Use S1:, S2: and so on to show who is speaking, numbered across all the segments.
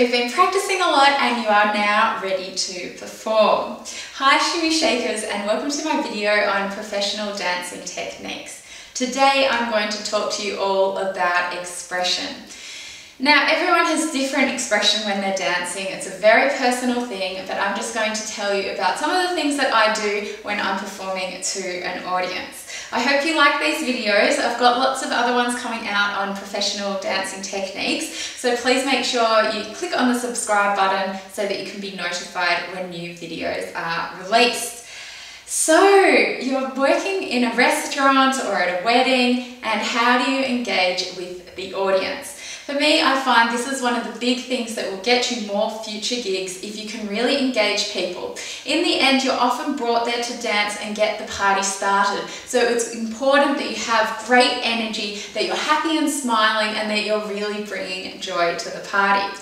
S1: you've been practicing a lot and you are now ready to perform. Hi Shimmy Shakers, and welcome to my video on professional dancing techniques. Today I'm going to talk to you all about expression. Now, everyone has different expression when they're dancing. It's a very personal thing, but I'm just going to tell you about some of the things that I do when I'm performing to an audience. I hope you like these videos. I've got lots of other ones coming out on professional dancing techniques, so please make sure you click on the subscribe button so that you can be notified when new videos are released. So, you're working in a restaurant or at a wedding, and how do you engage with the audience? For me, I find this is one of the big things that will get you more future gigs if you can really engage people. In the end, you're often brought there to dance and get the party started. So it's important that you have great energy, that you're happy and smiling, and that you're really bringing joy to the party.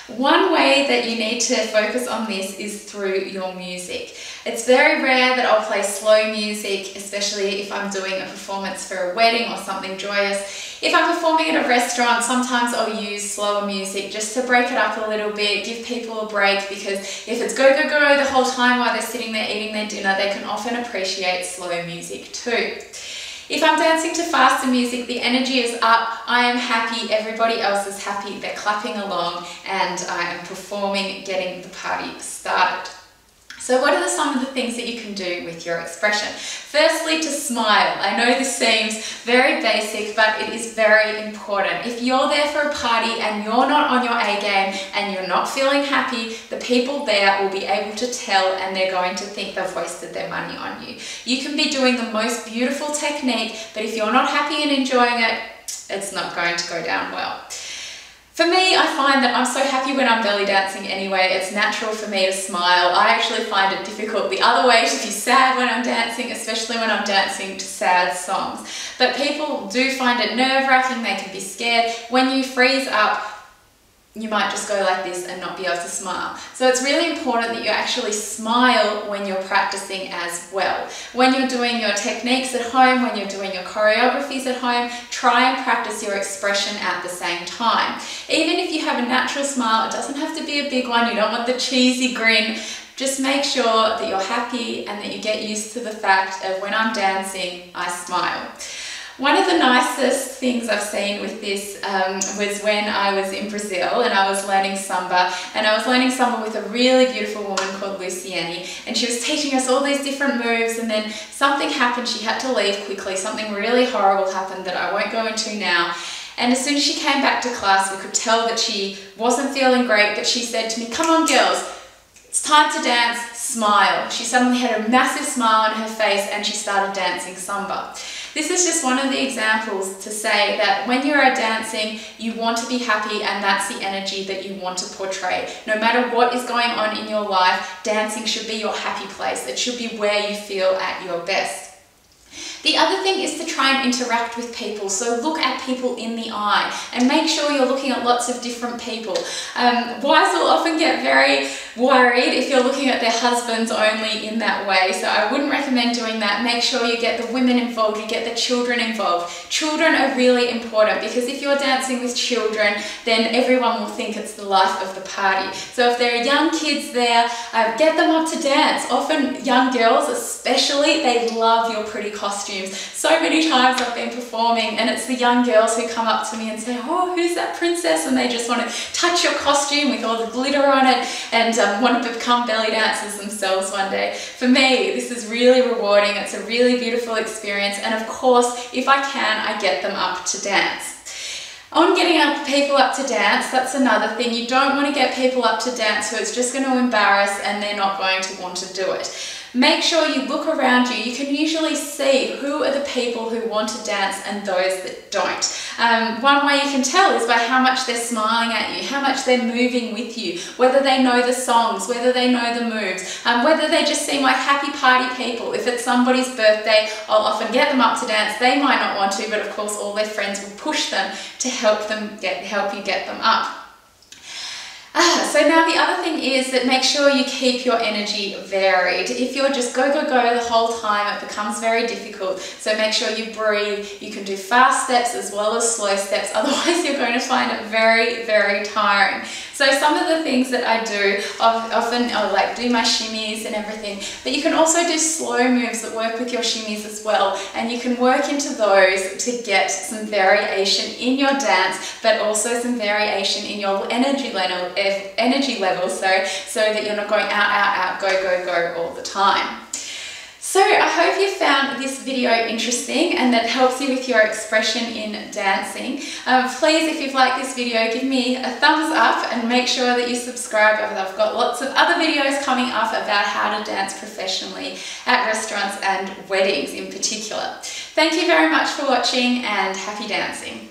S1: One way that you need to focus on this is through your music. It's very rare that I'll play slow music, especially if I'm doing a performance for a wedding or something joyous. If I'm performing at a restaurant, sometimes I'll use slower music just to break it up a little bit, give people a break, because if it's go, go, go the whole time while they're sitting there eating their dinner, they can often appreciate slow music too. If I'm dancing to faster music, the energy is up, I am happy, everybody else is happy, they're clapping along, and I am performing, getting the party started. So what are some of the things that you can do with your expression? Firstly, to smile. I know this seems very basic, but it is very important. If you're there for a party and you're not on your A game and you're not feeling happy, the people there will be able to tell, and they're going to think they've wasted their money on you. You can be doing the most beautiful technique, but if you're not happy and enjoying it, it's not going to go down well. For me, I find that I'm so happy when I'm belly dancing anyway. It's natural for me to smile. I actually find it difficult the other way to be sad when I'm dancing, especially when I'm dancing to sad songs. But people do find it nerve-wracking, they can be scared. When you freeze up, you might just go like this and not be able to smile. So it's really important that you actually smile when you're practicing as well. When you're doing your techniques at home, when you're doing your choreographies at home, try and practice your expression at the same time. Even if you have a natural smile, it doesn't have to be a big one, you don't want the cheesy grin. Just make sure that you're happy and that you get used to the fact of when I'm dancing, I smile. One of the nicest things I've seen with this was when I was in Brazil and I was learning samba, and I was learning samba with a really beautiful woman called Luciani, and she was teaching us all these different moves, and then something happened, she had to leave quickly, something really horrible happened that I won't go into now. And as soon as she came back to class, we could tell that she wasn't feeling great, but she said to me, "Come on girls, it's time to dance, smile." She suddenly had a massive smile on her face and she started dancing samba. This is just one of the examples to say that when you are dancing, you want to be happy, and that's the energy that you want to portray. No matter what is going on in your life, dancing should be your happy place. It should be where you feel at your best. The other thing is to try and interact with people. So look at people in the eye and make sure you're looking at lots of different people. Wives will often get very worried if you're looking at their husbands only in that way. So I wouldn't recommend doing that. Make sure you get the women involved, you get the children involved. Children are really important, because if you're dancing with children, then everyone will think it's the life of the party. So if there are young kids there, get them up to dance. Often young girls especially, they love your pretty costumes. So many times I've been performing and it's the young girls who come up to me and say, "Oh, who's that princess?" And they just want to touch your costume with all the glitter on it and want to become belly dancers themselves one day. For me, this is really rewarding. It's a really beautiful experience, and of course, if I can, I get them up to dance. On getting people up to dance, that's another thing. You don't want to get people up to dance who it's just going to embarrass and they're not going to want to do it. Make sure you look around you. You can usually see who are the people who want to dance and those that don't. One way you can tell is by how much they're smiling at you, how much they're moving with you, whether they know the songs, whether they know the moves, whether they just seem like happy party people. If it's somebody's birthday, I'll often get them up to dance. They might not want to, but of course all their friends will push them to help you get them up. So now the other thing is that make sure you keep your energy varied. If you're just go, go, go the whole time, it becomes very difficult. So make sure you breathe. You can do fast steps as well as slow steps. Otherwise, you're going to find it very, very tiring. So some of the things that I do, often I'll like do my shimmies and everything, but you can also do slow moves that work with your shimmies as well. And you can work into those to get some variation in your dance, but also some variation in your energy level, so that you're not going out, go, go, go all the time. So I hope you found this video interesting and that helps you with your expression in dancing. Please, if you've liked this video, give me a thumbs up and make sure that you subscribe. I've got lots of other videos coming up about how to dance professionally at restaurants and weddings in particular. Thank you very much for watching and happy dancing.